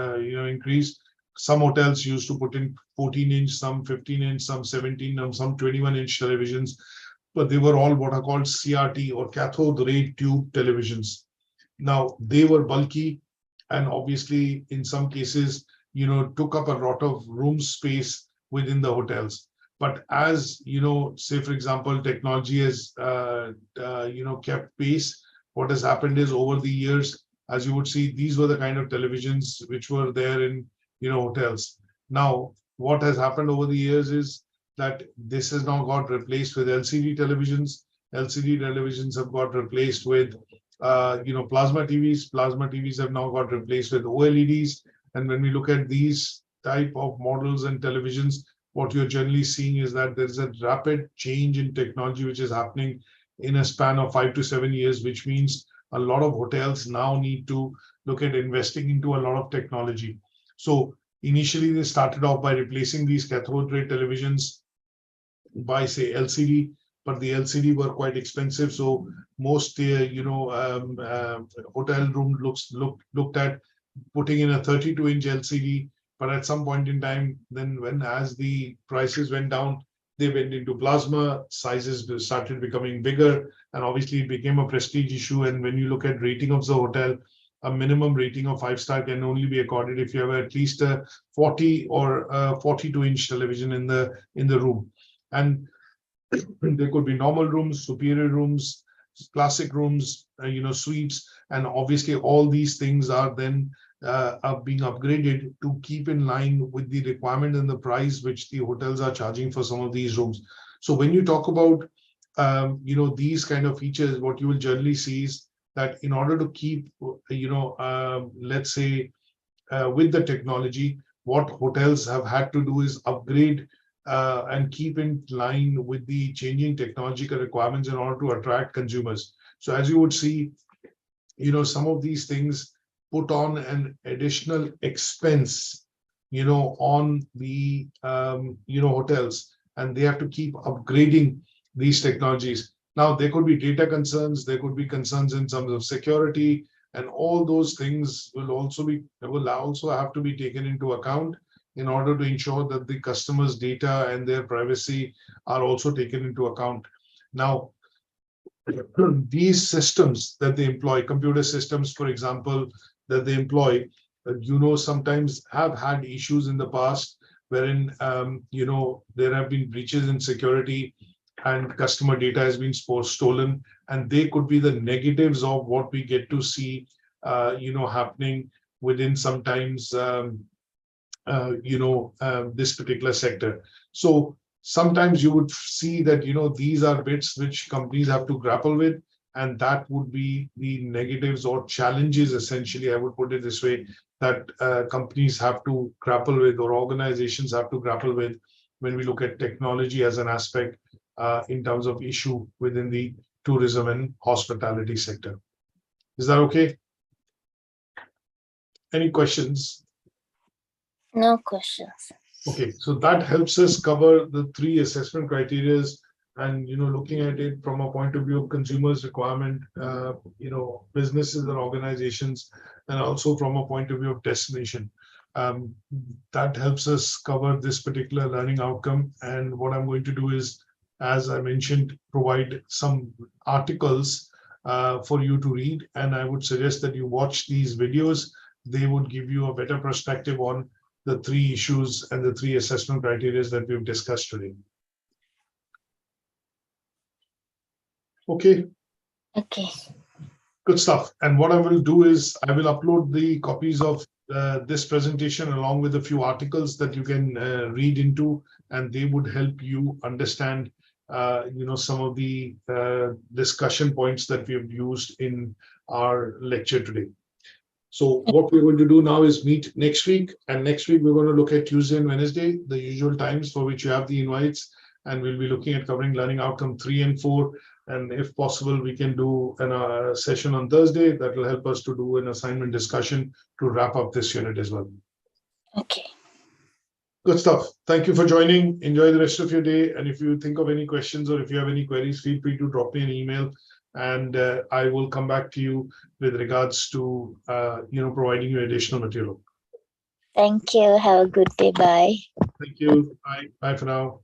increase, some hotels used to put in 14-inch, some 15-inch, some 17, and some 21-inch televisions. But they were all what are called CRT or cathode ray tube televisions. Now, they were bulky, and obviously, in some cases, took up a lot of room space within the hotels. But as say for example, technology has kept pace, what has happened is over the years, as you would see, these were the kind of televisions which were there in hotels. Now, what has happened over the years is that this has now got replaced with LCD televisions. LCD televisions have got replaced with plasma TVs. Plasma TVs have now got replaced with OLEDs. And when we look at these type of models and televisions, what you're generally seeing is that there's a rapid change in technology which is happening in a span of 5 to 7 years, which means a lot of hotels now need to look at investing into a lot of technology. So initially they started off by replacing these cathode ray televisions by say LCD, but the LCD were quite expensive. So most hotel room looked at putting in a 32-inch LCD, but at some point in time, then as the prices went down, they went into plasma, sizes started becoming bigger, and obviously it became a prestige issue. And when you look at rating of the hotel, a minimum rating of 5-star can only be accorded if you have at least a 40 or 42-inch television in the room. And there could be normal rooms, superior rooms, classic rooms, suites, and obviously all these things are then are being upgraded to keep in line with the requirement and the price which the hotels are charging for some of these rooms. So when you talk about these kind of features, what you will generally see is that in order to keep let's say with the technology, what hotels have had to do is upgrade and keep in line with the changing technological requirements in order to attract consumers. So as you would see, some of these things put on an additional expense, on the, hotels, and they have to keep upgrading these technologies. Now, there could be data concerns, there could be concerns in terms of security, and all those things will also have to be taken into account in order to ensure that the customer's data and their privacy are also taken into account. Now, these systems that they employ, computer systems, for example, that they employ, sometimes have had issues in the past wherein, there have been breaches in security and customer data has been stolen, and they could be the negatives of what we get to see, happening within sometimes, this particular sector. So sometimes you would see that, these are bits which companies have to grapple with, and that would be the negatives or challenges, essentially, I would put it this way, that companies have to grapple with, or organizations have to grapple with, when we look at technology as an aspect in terms of issue within the tourism and hospitality sector. Is that okay? Any questions? No questions. Okay, so that helps us cover the 3 assessment criteria, and looking at it from a point of view of consumers' requirement, businesses and organizations, and also from a point of view of destination. That helps us cover this particular learning outcome. And what I'm going to do is, as I mentioned, provide some articles for you to read, and I would suggest that you watch these videos. They would give you a better perspective on the 3 issues and the 3 assessment criteria that we've discussed today. Okay. Okay. Good stuff. And what I will do is I will upload the copies of this presentation along with a few articles that you can read into, and they would help you understand, some of the discussion points that we have used in our lecture today. So what we're going to do now is meet next week, and next week we're going to look at Tuesday and Wednesday, the usual times for which you have the invites, and we'll be looking at covering learning outcome 3 and 4. And if possible, we can do a session on Thursday that will help us to do an assignment discussion to wrap up this unit as well. Okay. Good stuff. Thank you for joining. Enjoy the rest of your day. And if you think of any questions or if you have any queries, feel free to drop me an email, and I will come back to you with regards to, providing you additional material. Thank you. Have a good day. Bye. Thank you. Bye. Bye for now.